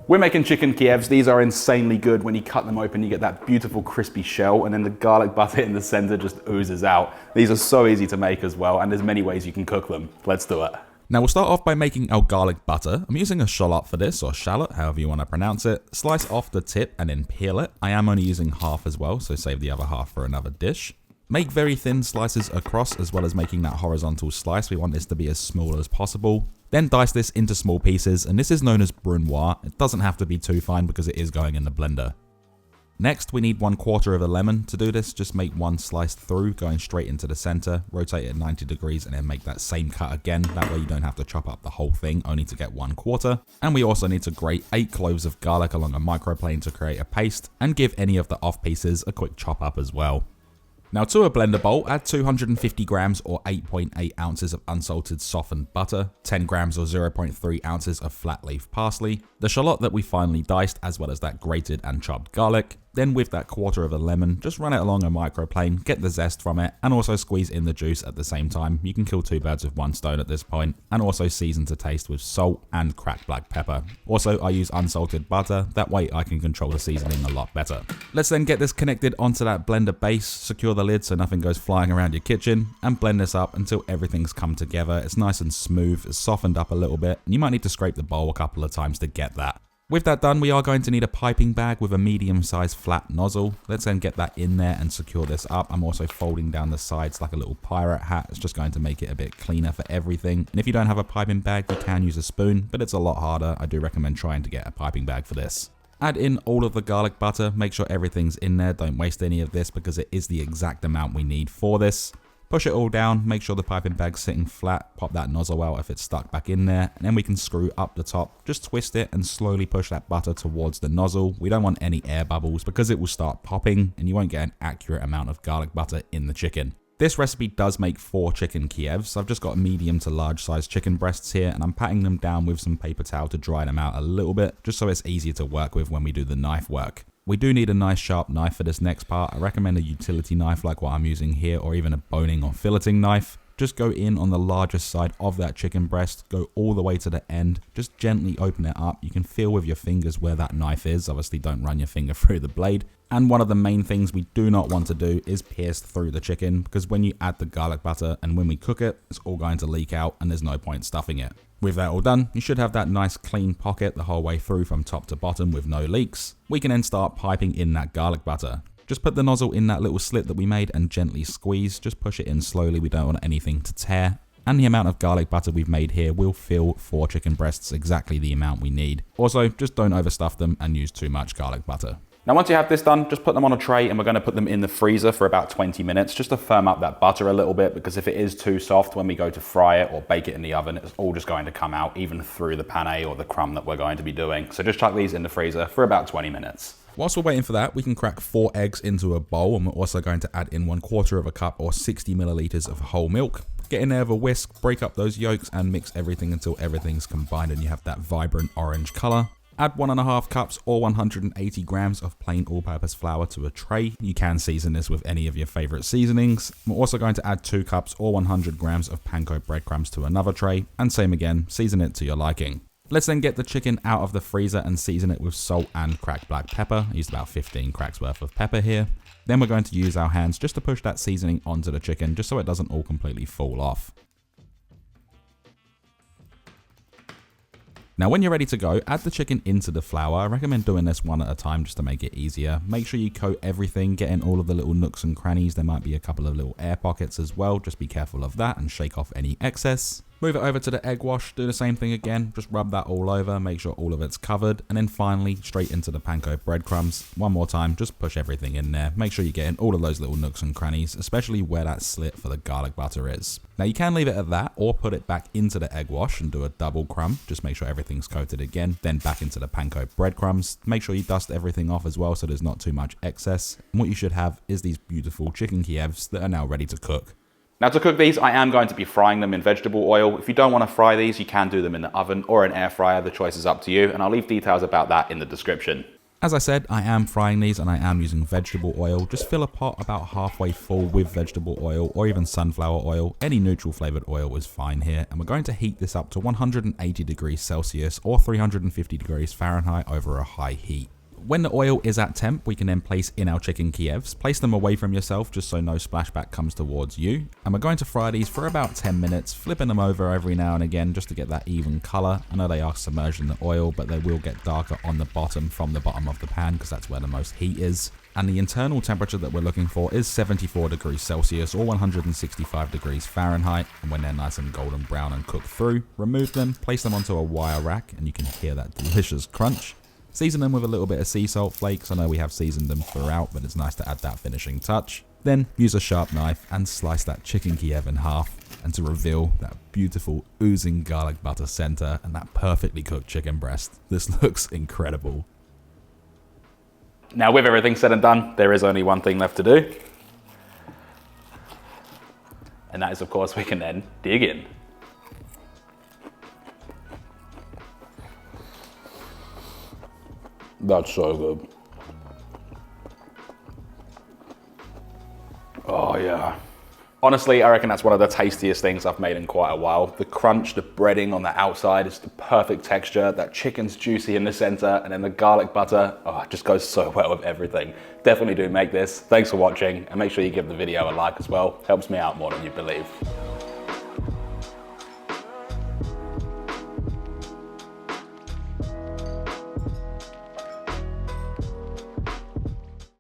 We're making chicken Kievs. These are insanely good. When you cut them open, you get that beautiful crispy shell, and then the garlic butter in the center just oozes out. These are so easy to make as well, and there's many ways you can cook them. Let's do it. Now we'll start off by making our garlic butter. I'm using a shallot for this, or shallot, however you want to pronounce it. Slice off the tip and then peel it. I am only using half as well, so save the other half for another dish. Make very thin slices across, as well as making that horizontal slice. We want this to be as small as possible. Then dice this into small pieces, and this is known as brunoise. It doesn't have to be too fine because it is going in the blender. Next, we need 1/4 of a lemon. To do this, just make one slice through, going straight into the center, rotate it 90 degrees, and then make that same cut again. That way you don't have to chop up the whole thing, only to get 1/4. And we also need to grate 8 cloves of garlic along a microplane to create a paste, and give any of the off pieces a quick chop up as well. Now to a blender bowl, add 250 grams or 8.8 ounces of unsalted softened butter, 10 grams or 0.3 ounces of flat leaf parsley, the shallot that we finely diced, as well as that grated and chopped garlic. Then with that 1/4 of a lemon, just run it along a microplane, get the zest from it, and also squeeze in the juice at the same time. You can kill 2 birds with 1 stone at this point, and also season to taste with salt and cracked black pepper. Also, I use unsalted butter, that way I can control the seasoning a lot better. Let's then get this connected onto that blender base, secure the lid so nothing goes flying around your kitchen, and blend this up until everything's come together. It's nice and smooth, it's softened up a little bit, and you might need to scrape the bowl a couple of times to get that. With that done, we are going to need a piping bag with a medium-sized flat nozzle. Let's then get that in there and secure this up. I'm also folding down the sides like a little pirate hat. It's just going to make it a bit cleaner for everything. And if you don't have a piping bag, you can use a spoon, but it's a lot harder. I do recommend trying to get a piping bag for this. Add in all of the garlic butter. Make sure everything's in there. Don't waste any of this because it is the exact amount we need for this. Push it all down, make sure the piping bag's sitting flat, pop that nozzle out if it's stuck back in there, and then we can screw up the top. Just twist it and slowly push that butter towards the nozzle. We don't want any air bubbles because it will start popping and you won't get an accurate amount of garlic butter in the chicken. This recipe does make 4 chicken Kievs. I've just got medium to large size chicken breasts here, and I'm patting them down with some paper towel to dry them out a little bit, just so it's easier to work with when we do the knife work. We do need a nice sharp knife for this next part. I recommend a utility knife like what I'm using here, or even a boning or filleting knife. Just go in on the largest side of that chicken breast, go all the way to the end, just gently open it up. You can feel with your fingers where that knife is. Obviously don't run your finger through the blade. And one of the main things we do not want to do is pierce through the chicken, because when you add the garlic butter and when we cook it, it's all going to leak out and there's no point stuffing it. With that all done, you should have that nice clean pocket the whole way through from top to bottom with no leaks. We can then start piping in that garlic butter. Just put the nozzle in that little slit that we made and gently squeeze. Just push it in slowly, we don't want anything to tear. And the amount of garlic butter we've made here will fill 4 chicken breasts, exactly the amount we need. Also, just don't overstuff them and use too much garlic butter. Now once you have this done, just put them on a tray and we're going to put them in the freezer for about 20 minutes just to firm up that butter a little bit, because if it is too soft when we go to fry it or bake it in the oven, it's all just going to come out even through the penne or the crumb that we're going to be doing. So just chuck these in the freezer for about 20 minutes. Whilst we're waiting for that, we can crack 4 eggs into a bowl, and we're also going to add in 1/4 of a cup or 60 milliliters of whole milk. Get in there with a whisk, break up those yolks and mix everything until everything's combined and you have that vibrant orange color. Add 1.5 cups or 180 grams of plain all-purpose flour to a tray. You can season this with any of your favorite seasonings. We're also going to add 2 cups or 100 grams of panko breadcrumbs to another tray, and same again, season it to your liking. Let's then get the chicken out of the freezer and season it with salt and cracked black pepper. I used about 15 cracks worth of pepper here. Then we're going to use our hands just to push that seasoning onto the chicken, just so it doesn't all completely fall off. Now when you're ready to go, add the chicken into the flour. I recommend doing this one at a time just to make it easier. Make sure you coat everything, get in all of the little nooks and crannies. There might be a couple of little air pockets as well. Just be careful of that and shake off any excess. Move it over to the egg wash, do the same thing again, just rub that all over, make sure all of it's covered, and then finally straight into the panko breadcrumbs. One more time, just push everything in there. Make sure you get in all of those little nooks and crannies, especially where that slit for the garlic butter is. Now you can leave it at that, or put it back into the egg wash and do a double crumb. Just make sure everything's coated again, then back into the panko breadcrumbs. Make sure you dust everything off as well so there's not too much excess. And what you should have is these beautiful chicken Kievs that are now ready to cook. Now to cook these, I am going to be frying them in vegetable oil. If you don't want to fry these, you can do them in the oven or an air fryer. The choice is up to you, and I'll leave details about that in the description. As I said, I am frying these and I am using vegetable oil. Just fill a pot about halfway full with vegetable oil or even sunflower oil. Any neutral flavored oil is fine here. And we're going to heat this up to 180 degrees Celsius or 350 degrees Fahrenheit over a high heat. When the oil is at temp, we can then place in our chicken Kievs. Place them away from yourself just so no splashback comes towards you. And we're going to fry these for about 10 minutes, flipping them over every now and again just to get that even color. I know they are submerged in the oil, but they will get darker on the bottom from the bottom of the pan because that's where the most heat is. And the internal temperature that we're looking for is 74 degrees Celsius or 165 degrees Fahrenheit. And when they're nice and golden brown and cooked through, remove them, place them onto a wire rack, and you can hear that delicious crunch. Season them with a little bit of sea salt flakes. I know we have seasoned them throughout, but it's nice to add that finishing touch. Then use a sharp knife and slice that chicken Kiev in half, and to reveal that beautiful oozing garlic butter center and that perfectly cooked chicken breast. This looks incredible. Now, with everything said and done, there is only one thing left to do. And that is, of course, we can then dig in. That's so good. Oh yeah. Honestly, I reckon that's one of the tastiest things I've made in quite a while. The crunch, the breading on the outside is the perfect texture. That chicken's juicy in the center, and then the garlic butter, oh, it just goes so well with everything. Definitely do make this. Thanks for watching, and make sure you give the video a like as well. Helps me out more than you believe.